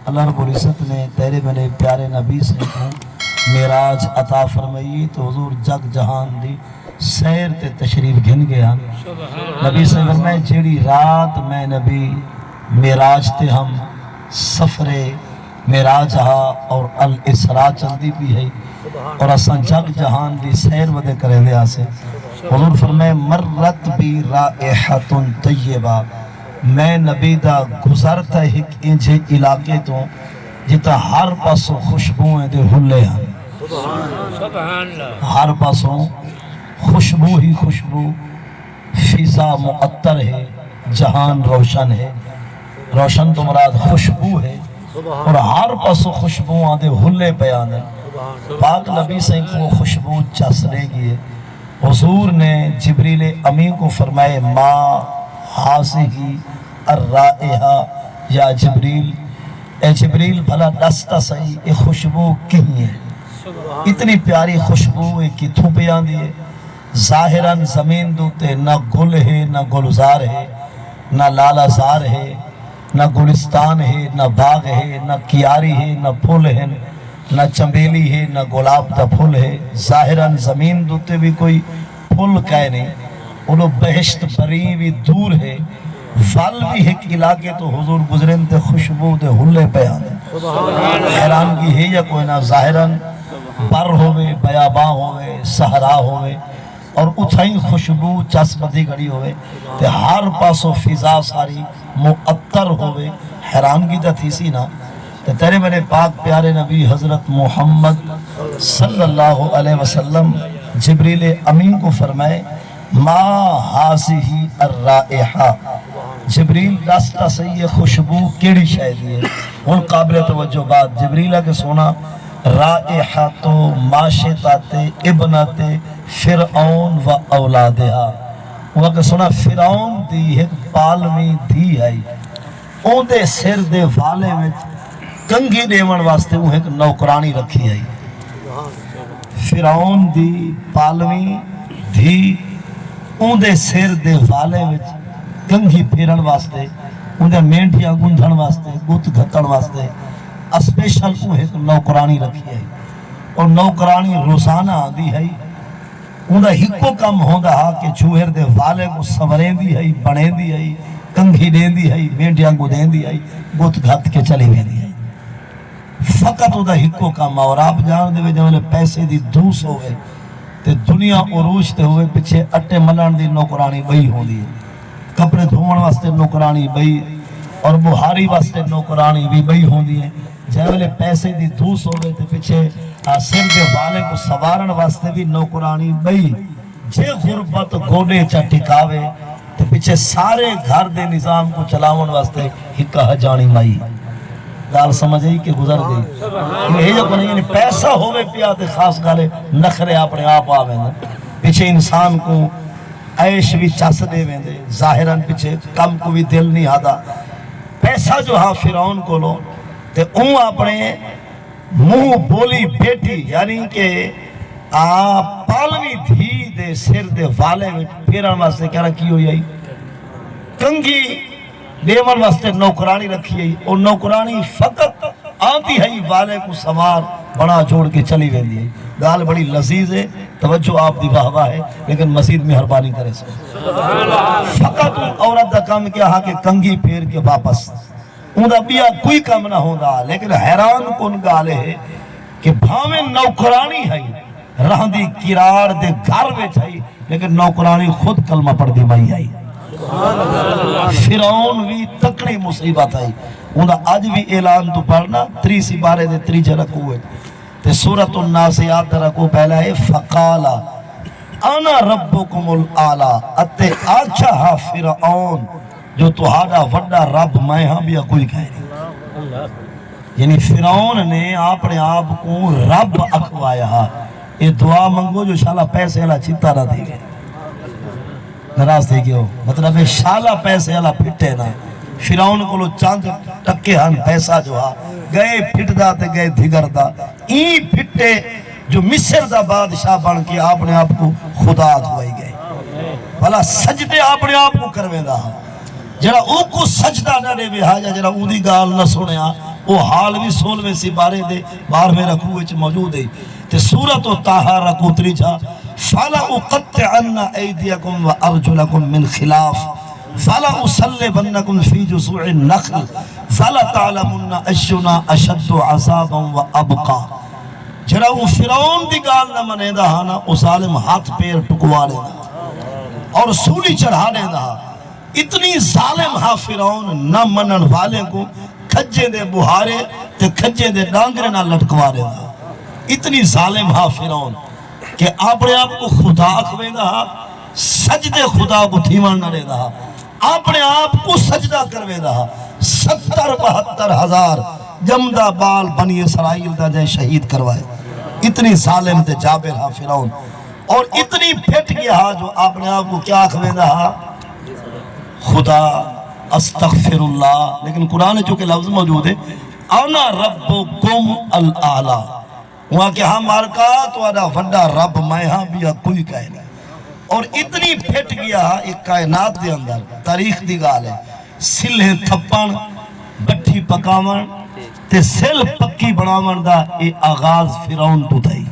اللہ رب العزت نے تیرے میرے پیارے نبی سے معراج عطا فرمائی تو حضور جگ جہان دی سیر تے تشریف گھن گیا. نبی سے فرمائے جیڑی رات میں نبی معراج تے ہم سفر معراج ہا اور الاسراء چلدی بھی ہے اور اساں جگ جہان دی سیر ودے کرے لیا سے. حضور فرمائے مرت بھی رائحۃ طیبہ میں نبی دا گزرتا ایک انجھے علاقے تو جتا ہر پاسوں خوشبوئیں دے ہلے ہیں. ہر پاسوں خوشبو ہی خوشبو، فضا معطر ہے، جہان روشن ہے. روشن تو مراد خوشبو ہے اور ہر پاسوں خوشبوئیں دے ہلے بیان ہیں. پاک نبی سے کو خوشبو چسنے گئے. حضور نے جبریل امین کو فرمائے ما حاضی الرائحہ یا جبریل، اے جبریل بھلا دستا صحیح یہ خوشبو کہیں ہے؟ اتنی پیاری خوشبو ہے کہ تھوپیاں دیئے. ظاہراً زمین دوتے نہ گل ہے نہ گلزار ہے نہ لالازار ہے نہ گلستان ہے نہ باغ ہے نہ کیاری ہے نہ پھول ہے نہ چمبیلی ہے نہ گلاب دا پھول ہے. ظاہراً زمین دوتے بھی کوئی پھول کہے نہیں، انہوں بہشت بری بھی دور ہے. فال بھی ایک علاقے تو حضور گزرین تے خوشبو دے ہلے پیان ہے. حیران کی ہے یا کوئی نہ ظاہراً بر ہوئے، بیاباں ہوئے، صحرا ہوئے اور اتھائی خوشبو چسپتی گھڑی ہوئے تے ہر پاسوں فضا ساری معطر ہوئے. حیران کی تا تھیسی نا تے تیرے میرے پاک پیارے نبی حضرت محمد صلی اللہ علیہ وسلم جبریل امین کو فرمائے ما حاضی الرائحہ، جبریل دستا صحیح خوشبو کیڑی شاہدی ہے. ان قابل توجہ بات جبریلہ کے سونا رائحہ تو معاشتات ابنات فرعون و اولادہا. وہ کہ سونا فرعون دی ایک پالمی دی آئی اون دے سر دے والے میں کنگھی دیون واسطے وہ ایک نوکرانی رکھی آئی. فرعون دی پالمی دی اون دے سر دے والے میں کنگھی پھیرن واسطے ان دے مینٹیاں گندھن واسطے گت گھتن واسطے اسپیشل کو ایک نوکرانی رکھی ہے. اور نوکرانی روزانہ آدھی ہے ان دا ہکو کم ہوندہ کہ چوہر دے والے کو سوریں دی ہے، بڑھیں دی ہے، کنگھی دیں دی ہے، مینٹیاں کو دیں دی ہے، گت گھت کے چلی گئی دی ہے. فقط ان دا ہکو کم. اور آپ جان دے جب پیسے دی دوس ہوئے تے دنیا عروج تے ہوئے پچھے اٹے ملان دی نوکرانی بئی ہو دی ہے، کپڑے دھومن واسطے نوکرانی بئی اور بہاری واسطے نوکرانی بھی بئی ہوں دی ہے. جائے پیسے دی دوس ہوئے تے پچھے سر دے والے کو سوارن واسطے بھی نوکرانی بئی. جے غربت گوڑے چا ٹکاوے تے پچھے سارے گھر دے نظام کو چلاون واسطے ہکا ہجانی مائی. گال سمجھے کہ گزر گئی. یہ جو کنہیں پیسہ ہوئے پیا تے خاص گالے نخرے اپنے آپ آویں پچھے انسان کو عیش بھی چس دے ویندے. ظاہراً پچھے کم کو بھی دل نہیں آدھا. پیسہ جو ہاں فرعون کو لو تے اون اپنے منہ بولی بیٹی یعنی کہ پالوی دھی دے سر دے والے میں پھیرن واسطے کہنا کی ہوئی آئی کنگھی دیون واسطے نوکرانی رکھی ہے. اور نوکرانی فقط آتی ہے والے کو سوار بڑا جوڑ کے چلی ویندی ہے. گال بڑی لذیذ ہے، توجہ آپ دی واہ واہ ہے، لیکن مزید مہربانی کرے سے فقط عورت دا کام کیا ہاں کہ کنگھی پھیر کے واپس ان دا بیا کوئی کام نہ ہوندا. لیکن حیران کن گالے ہے کہ بھاویں نوکرانی ہے رہندی کرار دے گھر میں چھائی لیکن نوکرانی خود کلمہ پڑھ دی مائی آئی. فرعون بھی تکڑی مصیبت آئی. ان دا آج بھی اعلان تو پڑھنا 30 بارے دے 30 رکھو ہے تے سورۃ الناسیات رکھو پہلا ہے فقالا انا ربکم الاعلی. اتے آچھا فرعون جو تہاڈا وڈا رب میں ہاں بھی کوئی کہہ نہیں. یعنی فرعون نے اپنے آپ کو رب اکھوایا. یہ دعا منگو جو شالا پیسے اللہ چیتا نہ دے گئے نراز دے گئے ہو مطلب ہے شالا پیسے اللہ پھٹے نہ. فرعون کو لو چاند ٹکے ہن پیسہ جو ہاں گئے پھٹ دا تے گئے دھگر دا این پھٹے جو مصر دا بادشاہ بن کے اپنے آپ کو خدا کھوائی گئے. بھلا سجدے اپنے آپ کو کرویں دا جڑا او کو سجدہ نہ دے حاجہ جڑا اودی گال نہ سنیا وہ حال بھی 16ویں سپارے دے 12ویں رکوع وچ موجود ہے تے سورۃ طٰہٰ رکوع 3 فَلَا أُقَطِّعَنَّ أَيْدِيَكُمْ وَأَرْجُلَكُمْ مِنْ خِلَافٍ فَلَا أُصَلِّبَنَّكُمْ فِي جُذُوعِ النَّخْلِ فَلَا تَعْلَمُنَّ أَيُّنَا أَشَدُّ عَذَابًا وَأَبْقَىٰ جڑا وہ فرعون دی گال نہ منے دا نا او ظالم ہاتھ پیر ٹکوا لے دا اور سولی چڑھا لے دا اتنی ظالم ہاں فرعون نہ منن والے کو کھجے دے بہارے تے کھجے دے ڈانگرے نہ لٹکوا لے دا اتنی ظالم ہاں فرعون کہ اپنے آپ کو خدا کھوے دا سجدے خدا کو تھیمان نہ لے دا اپنے آپ کو سجدہ کروے دا 70-72 ہزار جمدہ بال بنی اسرائیل دا جائے شہید کروائے اتنی ظالم تے جابر ہاں فرعون اور اتنی پھٹ گیا ہاں جو اپنے آپ کو کیا کھوے دا خدا استغفر اللہ لیکن قرآن چونکہ لفظ موجود ہے انا ربکم الاعلیٰ وہاں کہ ہاں مارکا تو آدھا وڈا رب میں ہاں بھی کوئی کہے نہیں اور اتنی پھٹ گیا ایک کائنات دے اندر تاریخ دی گال ہے سلہیں تھپن بٹھی پکاون تے سل پکی بناون دا اے آغاز فرعون تو تھائی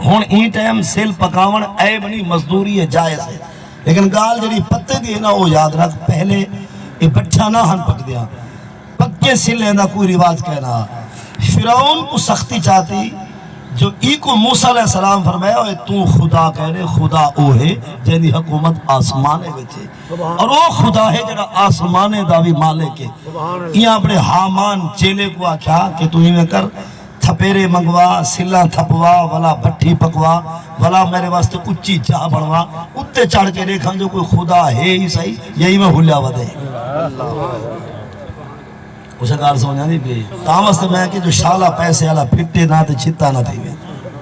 ہون این ٹائم سل پکاون عیب نہیں مزدوری ہے جائز ہے لیکن گال جڑی پتے دی ہے نا وہ یاد رکھ پہلے یہ بچہ نہ ہن پک دیا پکے سلیں دا کوئی رواج کہنا فرعون کو سختی چاہتی جو ای کو موسیٰ علیہ السلام فرمایا ہوئے تو خدا کہہ رہے خدا او ہے جنہی حکومت آسمانے وچے اور وہ خدا ہے جنہا آسمانے داوی مالک ہے یہاں اپنے حامان چیلے کو آکھا کہ تو ہی میں کر تھپیرے منگوا سلہ تھپوا ولا بٹھی پکوا ولا میرے واسطے اچھی جا بڑھوا اتے چڑھ کے دیکھا جو کوئی خدا ہے ہی صحیح یہی میں ہلیا ودے اسے کار سمجھا نہیں بھی تامس سے میں کہ جو شالا پیسے والا پھٹے نہ تے چھتا نہ تھی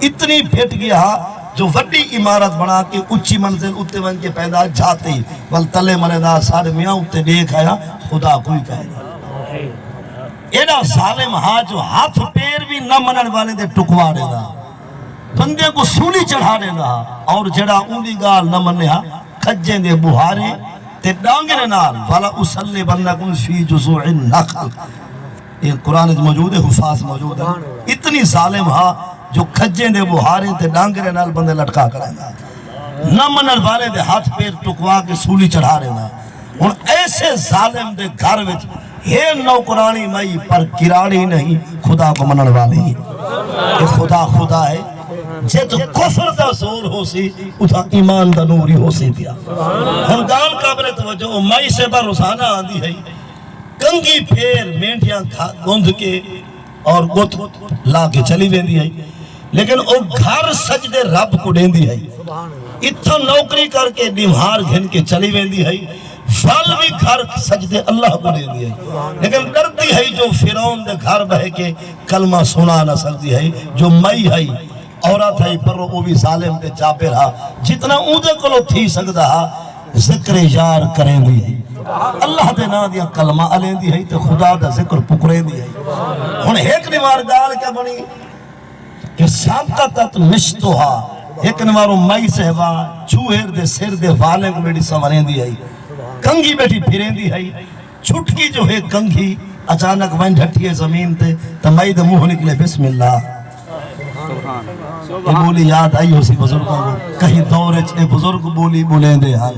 اتنی پھٹ گیا جو وڈی عمارت بنا کے اچھی منزل اتے بن کے پیدا جاتے ہی ول تلے منے دا سارے میاں اتے دیکھ آیا خدا کوئی کہے ایڈا ظالم ہاں جو ہاتھ پیر بھی نہ منن والے دے ٹکوا دے دا بندے کو سولی چڑھا دے دا اور جڑا اندی گال نہ مننے ہاں کھجیں دے بہارے تے ڈانگرے نال فَلَا أُصَلِّبَنَّكُمْ فِي جُذُوعِ النَّخْلِ یہ قرآن موجود ہے حفاظ موجود ہے اتنی ظالم ہاں جو کھجیں دے بہارے تے ڈانگرے نال بندے لٹکا کریں دا نہ منن والے دے ہاتھ پیر ٹکوا کے سولی چڑھا رہے دا اور ایسے ظالم دے گھر وچ یہ نوکرانی مائی پر کراڑی نہیں خدا کو منن والے ہی کہ خدا خدا ہے جے تو کفر دا زور ہو سی اتھا ایمان دا نوری ہو سی دیا ہم گال قابل توجہ مائی سے بار روزانہ آندی ہے کنگی پھیر مینٹیاں گوندھ کے اور گت لا کے چلی ویندی ہے لیکن او گھر سجدے رب کو دیندی ہے اتھا نوکری کر کے دیمہار گھن کے چلی ویندی ہے فال بھی گھر سجدے اللہ کو دیندی ہے لیکن ڈرتی ہے جو فرعون دے گھر بہ کے کلمہ سنا نہ سکتی ہے جو مائی ہے عورت ہے پر وہ بھی ظالم تے جابر ہا جتنا اودے کلو تھی سکتا ہا ذکر یار کریں دی ہے اللہ دے نا دیا کلمہ علیں دی ہے تے خدا دا ذکر پکریں دی ہے ہن ایک نوار گال کیا بنی کہ سابقتت مشتوہا ایک نوارو مائی صحبہ چوہر دے سر دے والے کو بیٹی سمریں دی ہے کنگی بیٹی پھریں دی ہے چھٹکی جو ہے کنگی اچانک وین جھٹی ہے زمین تے تمائی دے منہ نکلے بسم اللہ یہ بولی یاد آئی ہو سی بزرگوں کو کہیں دور اے بزرگ بولی بولیں دے حال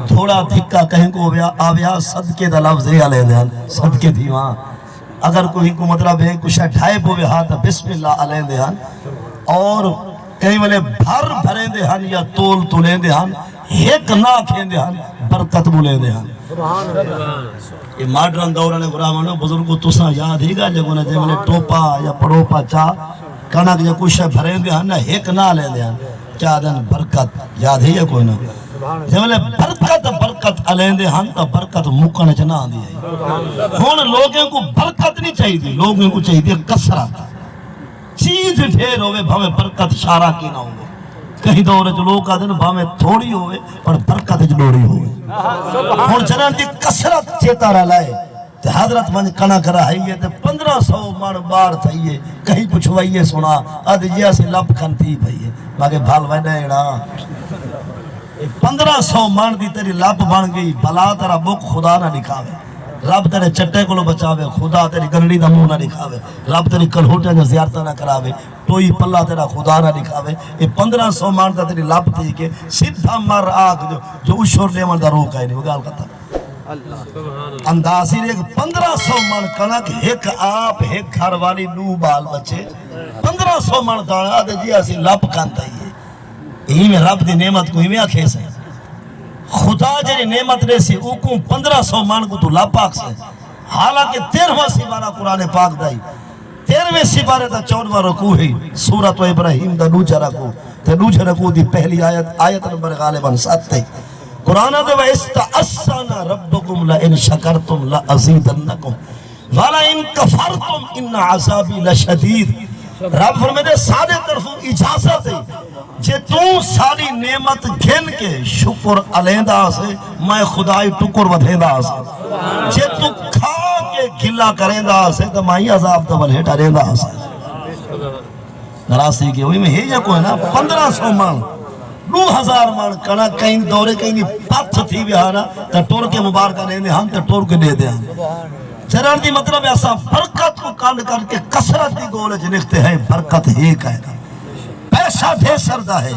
تھوڑا دھکا کہیں کو آویا صدقے دا لفظ ہے علیہ دے حال صدقے تھی وہاں اگر کوئی کو مطلب ہے کچھ ڈھائے پوے ہاتھ بسم اللہ علیہ دے حال اور کہیں والے بھر بھریں دے حال یا تول تولیں دے حال ایک نہ کھیں دے حال برکت بولیں دے حال یہ ماڈرن دورہ برامانو بزرگو تسا یاد ہی گا جب انہیں جب ٹوپا یا پڑوپا چاہ کانک جو کچھ بھریں دے ہاں ایک نہ لیں دے ہاں کیا دن برکت یاد ہے یا کوئی نہ جب برکت علیں دے ہاں تو برکت مکن چنا آدھی ہے ہون لوگوں کو برکت نہیں چاہیے دی لوگوں کو چاہیے دی کسرت چیز ڈھیر ہوئے بھامے برکت شارہ کی نہ ہوئے کہیں دور جو لوگ کا دن بھامے تھوڑی ہوئے پر برکت جڑوڑی ہوئے ہون چنان دی کسرت چیتا رہ لائے حضرت من کنا کرا ہے یہ 1500 من بار تھائیے کہیں پچھوائیے سنا اد یہ سے لب کھن تھی بھئیے باقی بھال ویڈا ایڑا 1500 من دی تیری لب بن گئی بلا ترہ بک خدا نہ دکھاوے رب تیرے چٹے کو بچاوے، خدا تیری گنڈی دا منہ نہ دکھاوے، رب تیری کلہوٹے جو زیارتہ نہ کراوے، توئی پلہ تیرا خدا نہ دکھاوے۔ یہ 1500 مان دا تیری لب تھی کہ سدھا مر آگ جو اشور لیمن دا روک آئے نہیں، وہ گال کتا اندازی لے 1500 من کنک، ایک آپ ایک گھر والی 9 بال بچے، 1500 من دانا دے جی اسی لب کانتا ہی ہے۔ یہی میں رب دی نعمت کو ہی میں آکھے سے خدا جنی نعمت دے سی اوکوں 1500 من کو تو لب پاک سے، حالانکہ 13واں سپارہ قرآن پاک دائی، 13ویں سپارے تا 14واں رکوع ہے سورۃ ابراہیم دا دوجا رکوع تے دوجا رکوع دی پہلی آیت نمبر غالباً 7 ہے۔ قرآن دے وَإِسْتَأَسَّنَا رَبُّكُمْ لَإِنْ شَكَرْتُمْ لَأَزِيدَنَّكُمْ وَلَئِنْ كَفَرْتُمْ إِنَّ عَذَابِي لَشَدِيدٌ۔ رب فرمائے سادے طرفوں اجازت ہے جے تو ساری نعمت گھن کے شکر علیندہ سے میں خدای ٹکر ودھیندہ سے، جے تو کھا کے گھلا کریندہ سے تو میں عذاب تو بلہٹا ریندہ سے۔ نراسی کے ہوئی میں ہی جا کوئی نا 1500 مان 2000 مان کنا کہیں دورے کہیں پتھ تھی بھی آنا تا ٹور کے مبارکہ لیندے ہم تا ٹور کے دے دے ہم۔ چرار دی مطلب ایسا برکت کو کانڈ کر کے کسرت دی گولے جنکتے ہیں، برکت ہی کہے گا، پیسہ دے سردہ ہے،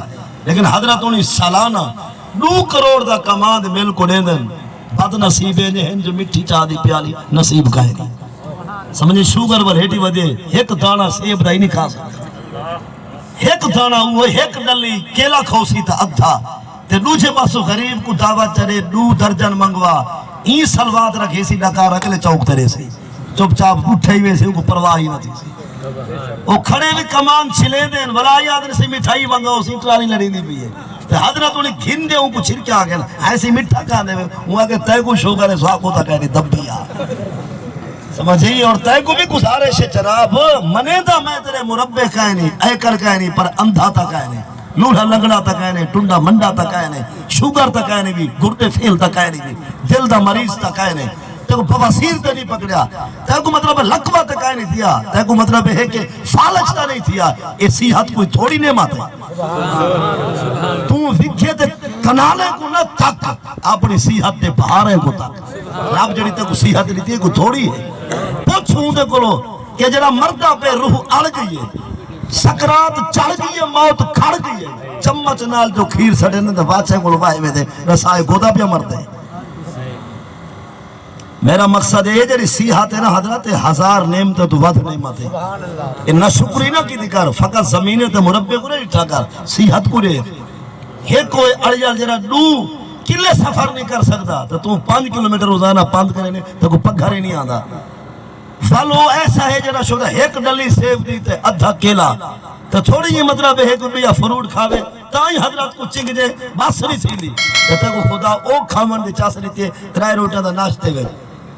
لیکن حضرت انہی سالانہ 2 کروڑ دا کماند مل کو دے دن بد نصیبے نے ہیں جو مٹھی چاہ دی پیالی نصیب کہے گی۔ سمجھے شوگر ور ہیٹی ودے ایک دانہ سیب دائی نہیں کھا سکتا، ایک دانہ ہوئے ایک ڈلی کیلا کھوسی تا ادھا تے دوجھے پاسو غریب کو دعوت چرے 2 درجن منگوا این سلوات رکھے سی ڈکا رکھلے چوک ترے سی چپ چاپ اٹھے ہوئے سے ان کو پرواہی نہ تھی سی وہ کھڑے بھی کمان چھلے دیں ولائی آدھر سے مٹھائی منگا اسی ٹرانی لڑی دی بھی ہے حضرت انہیں گھن دے ان کو چھر کے آگے ایسی مٹھا کھانے میں وہ آگے تے کو شوگر ہے سواق ہوتا کہہ دی دب بھی آ سمجھئی اور تے کو بھی گزارش جناب منے دا میں تیرے مربع کہنے اے کر کہنے پر اندھا تا کہنے لوڑا لگڑا تا کہنے ٹنڈا منڈا تا کہنے شوگر تا کہنے بھی گردے فیل تا کہنے بھی دل دا مریض تا کہنے تے کو بواسیر تے نہیں پکڑیا تے کو مطلب لقبہ تے کہنے دیا تے کو مطلب ہے کہ فالج تا نہیں دیا یہ صحت کوئی تھوڑی نعمت ہے تو وکھے تے کنالے کو نہ تک اپنی صحت تے پہارے کو تک رب جڑی تے کو صحت لیتی ہے کو تھوڑی ہے پوچھوں دے کلو کہ جڑا مردہ پہ روح اڑ گئی ہے سکرات چڑھ گئی ہے موت کھڑ گئی ہے چمچ نال جو کھیر سڑے نے دفاچے کو لبائے میں دے رسائے گودا پہ مردے میرا مقصد ہے جڑی صحت ہے نا حضرت 1000 نعمت تو ود نعمت ہے انہا شکری نہ کی دکھار فقط زمین تے مربع کو نہیں اٹھا کر صحت کو رہے ایک کوئی اڑیال جڑا 2 کلے سفر نہیں کر سکتا تو 5 کلومیٹر روزانہ پاند کرنے تو کوئی پک گھر ہی نہیں آدھا فلو ایسا ہے جڑا شدہ ایک ڈلی سیب دیتے ادھا کیلا تو تھوڑی یہ مطلب ہے کہ بیا فروٹ کھاوے تائی حضرت کو چنگ جے باس نہیں سی دی جتا کو خدا او کھامن دے چاس لیتی ہے 3 روٹا دا ناشتے گئے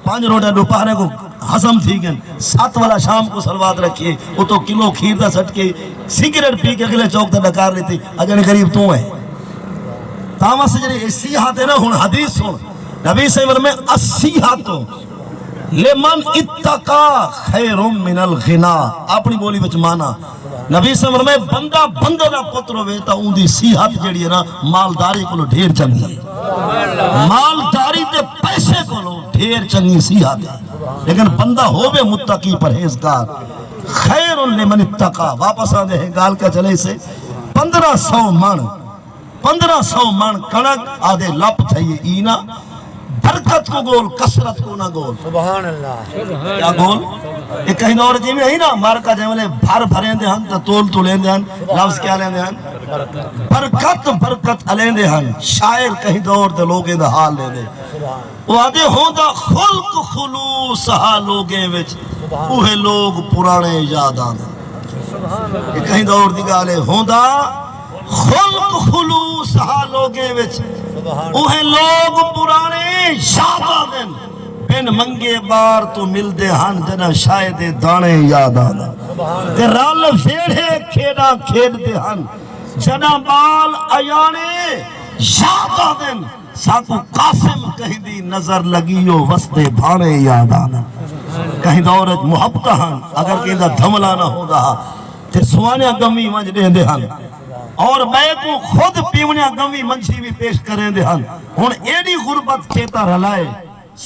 5 روٹا دوپہرے کو حسم تھی گئے 7 والا شام کو سلوات رکھیے وہ تو کلو کھیر دا سٹ کے سگریٹ پی کے اگلے چوک دا ڈکار لیتی اجانے قریب تو ہے تاما سے جنہیں اسی ہاتھ ہے نا ہون حدیث سن نبی صلی اللہ علیہ وسلم میں 80 ہاتھوں لمن اتقا خیر من الغنا اپنی بولی بچ مانا نبی صلی اللہ علیہ وسلم میں بندہ بندہ دا پتر ہوئے تا ان دی صحت جڑی ہے نا مالداری کو لو ڈھیر چنگی ہے مالداری تے پیسے کو لو ڈھیر چنگی صحت ہے لیکن بندہ ہوئے متقی پرہیزگار خیر لمن اتقا واپس آدھے ہیں گال کا چلے سے 1500 من کنک آدھے لپ تھائیے اینا برکت کو گول کسرت کو نہ گول سبحان اللہ کیا گول ایک کہیں دور جی میں ہی نا مارکہ جائے بھر بھرین دے ہن تا تول تو لین دے ہن لفظ کیا لین دے ہن برکت علین دے ہن شاعر کہیں دور دے لوگے دا حال لے دے وہ آدھے ہوں دا خلق خلوص ہا لوگے وچ اوہے لوگ پرانے یاد آدھے ایک کہیں دور دی گالے ہوں دا خلق خلوص ہا لوگے وچ اوہے لوگ پرانے یاد آدن بین منگے بار تو مل دے ہن جنہ شاید دانے یاد آدن تے رال فیڑے کھیڑا کھیڑ دے ہن جنہ بال ایانے یاد آدن ساکو قاسم کہیں دی نظر لگیو وستے بھانے یاد آدن کہیں دورت محبتہ ہن اگر کہیں دا دھملا نہ ہو رہا تے سوانیاں گمی منج دے دے ہن اور میں کو خود پیونیا گمی منشی بھی پیش کریں دے ہن ہن ایڈی غربت کھیتا رلائے